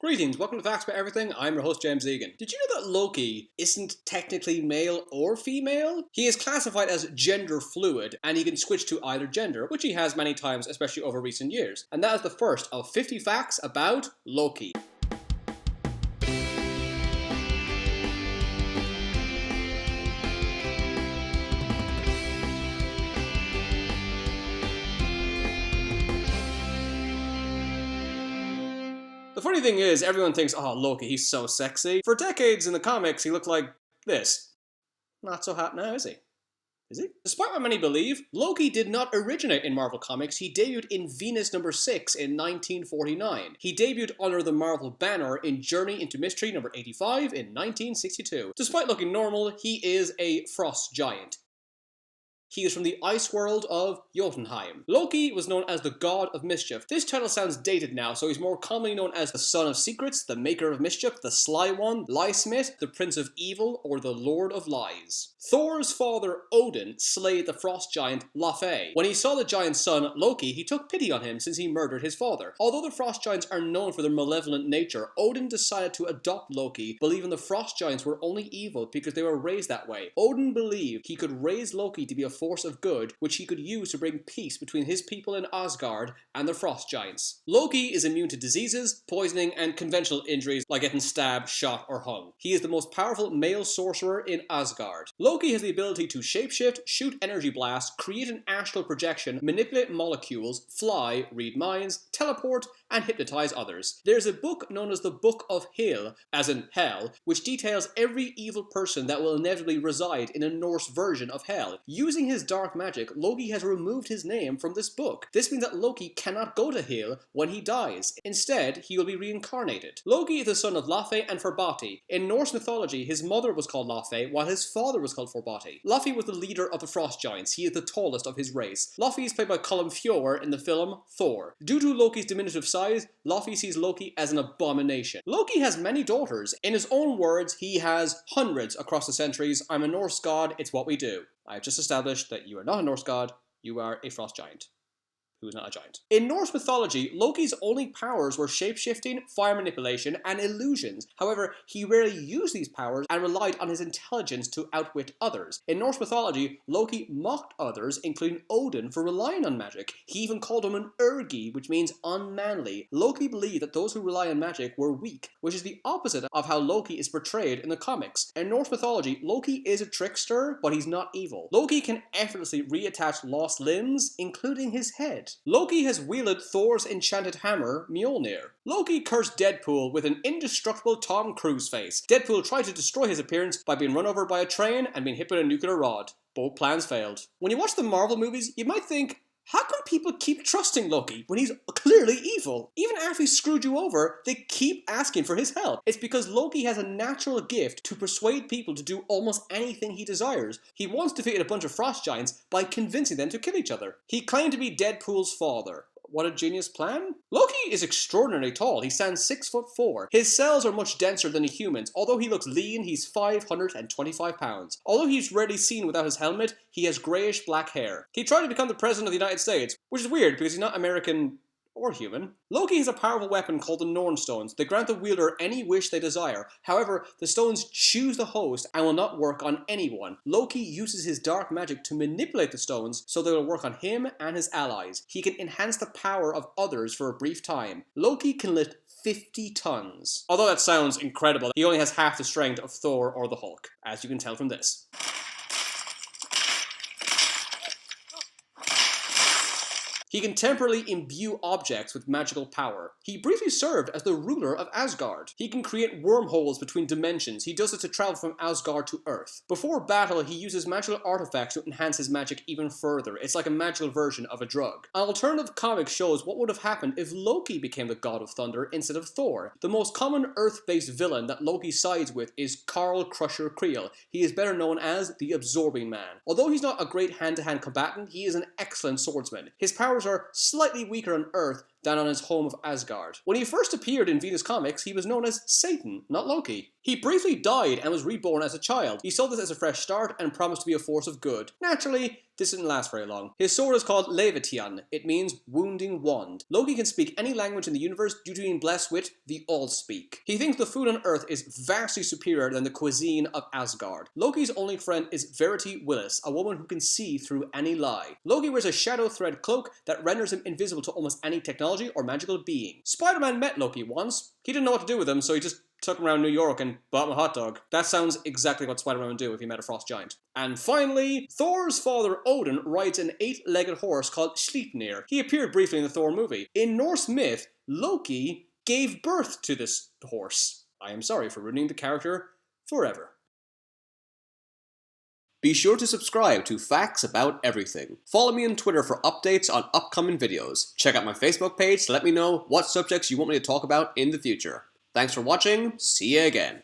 Greetings, welcome to Facts About Everything. I'm your host, James Egan. Did you know that Loki isn't technically male or female? He is classified as gender fluid, and he can switch to either gender, which he has many times, especially over recent years. And that is the first of 50 facts about Loki. The funny thing is, everyone thinks, oh, Loki, he's so sexy. For decades in the comics, he looked like this. Not so hot now, is he? Is he? Despite what many believe, Loki did not originate in Marvel Comics. He debuted in Venus number 6 in 1949. He debuted under the Marvel banner in Journey into Mystery number 85 in 1962. Despite looking normal, he is a frost giant. He is from the ice world of Jotunheim. Loki was known as the God of Mischief. This title sounds dated now, so he's more commonly known as the Son of Secrets, the Maker of Mischief, the Sly One, Liesmith, the Prince of Evil, or the Lord of Lies. Thor's father, Odin, slayed the frost giant Loki. When he saw the giant's son, Loki, he took pity on him since he murdered his father. Although the frost giants are known for their malevolent nature, Odin decided to adopt Loki, believing the frost giants were only evil because they were raised that way. Odin believed he could raise Loki to be a force of good, which he could use to bring peace between his people in Asgard and the frost giants. Loki is immune to diseases, poisoning, and conventional injuries like getting stabbed, shot, or hung. He is the most powerful male sorcerer in Asgard. Loki has the ability to shapeshift, shoot energy blasts, create an astral projection, manipulate molecules, fly, read minds, teleport, and hypnotize others. There's a book known as the Book of Hel, as in Hell, which details every evil person that will inevitably reside in a Norse version of Hell. Using his dark magic, Loki has removed his name from this book. This means that Loki cannot go to Hel when he dies. Instead, he will be reincarnated. Loki is the son of Laufey and Forbati. In Norse mythology, his mother was called Laufey, while his father was called Forbati. Laufey was the leader of the frost giants. He is the tallest of his race. Laufey is played by Colm Feore in the film Thor. Due to Loki's diminutive size, Laufey sees Loki as an abomination. Loki has many daughters. In his own words, he has hundreds across the centuries. I'm a Norse god, it's what we do. I've just established that you are not a Norse god, you are a frost giant. Who is not a giant. In Norse mythology, Loki's only powers were shapeshifting, fire manipulation, and illusions. However, he rarely used these powers and relied on his intelligence to outwit others. In Norse mythology, Loki mocked others, including Odin, for relying on magic. He even called him an ergi, which means unmanly. Loki believed that those who rely on magic were weak, which is the opposite of how Loki is portrayed in the comics. In Norse mythology, Loki is a trickster, but he's not evil. Loki can effortlessly reattach lost limbs, including his head. Loki has wielded Thor's enchanted hammer, Mjolnir. Loki cursed Deadpool with an indestructible Tom Cruise face. Deadpool tried to destroy his appearance by being run over by a train and being hit with a nuclear rod. Both plans failed. When you watch the Marvel movies, you might think, how come people keep trusting Loki when he's clearly evil? Even after he screwed you over, they keep asking for his help. It's because Loki has a natural gift to persuade people to do almost anything he desires. He once defeated a bunch of frost giants by convincing them to kill each other. He claimed to be Deadpool's father. What a genius plan. Loki is extraordinarily tall. He stands 6'4". His cells are much denser than a human's. Although he looks lean, he's 525 pounds. Although he's rarely seen without his helmet, he has greyish black hair. He tried to become the president of the United States, which is weird because he's not American or human. Loki has a powerful weapon called the Norn Stones. They grant the wielder any wish they desire. However, the stones choose the host and will not work on anyone. Loki uses his dark magic to manipulate the stones so they will work on him and his allies. He can enhance the power of others for a brief time. Loki can lift 50 tons. Although that sounds incredible, he only has half the strength of Thor or the Hulk, as you can tell from this. He can temporarily imbue objects with magical power. He briefly served as the ruler of Asgard. He can create wormholes between dimensions. He does it to travel from Asgard to Earth. Before battle, he uses magical artifacts to enhance his magic even further. It's like a magical version of a drug. An alternative comic shows what would have happened if Loki became the god of thunder instead of Thor. The most common Earth-based villain that Loki sides with is Karl Crusher Creel. He is better known as the Absorbing Man. Although he's not a great hand-to-hand combatant, he is an excellent swordsman. His powers are slightly weaker on Earth than on his home of Asgard. When he first appeared in Venus Comics, he was known as Satan, not Loki. He briefly died and was reborn as a child. He saw this as a fresh start and promised to be a force of good. Naturally, this didn't last very long. His sword is called Levitian. It means wounding wand. Loki can speak any language in the universe due to being blessed with the Allspeak. He thinks the food on Earth is vastly superior than the cuisine of Asgard. Loki's only friend is Verity Willis, a woman who can see through any lie. Loki wears a shadow thread cloak that renders him invisible to almost any technology or magical being. Spider-Man met Loki once. He didn't know what to do with him, so he just took him around New York and bought him a hot dog. That sounds exactly what Spider-Man would do if he met a frost giant. And finally, Thor's father Odin rides an 8-legged horse called Sleipnir. He appeared briefly in the Thor movie. In Norse myth, Loki gave birth to this horse. I am sorry for ruining the character forever. Be sure to subscribe to Facts About Everything. Follow me on Twitter for updates on upcoming videos. Check out my Facebook page to let me know what subjects you want me to talk about in the future. Thanks for watching, see you again.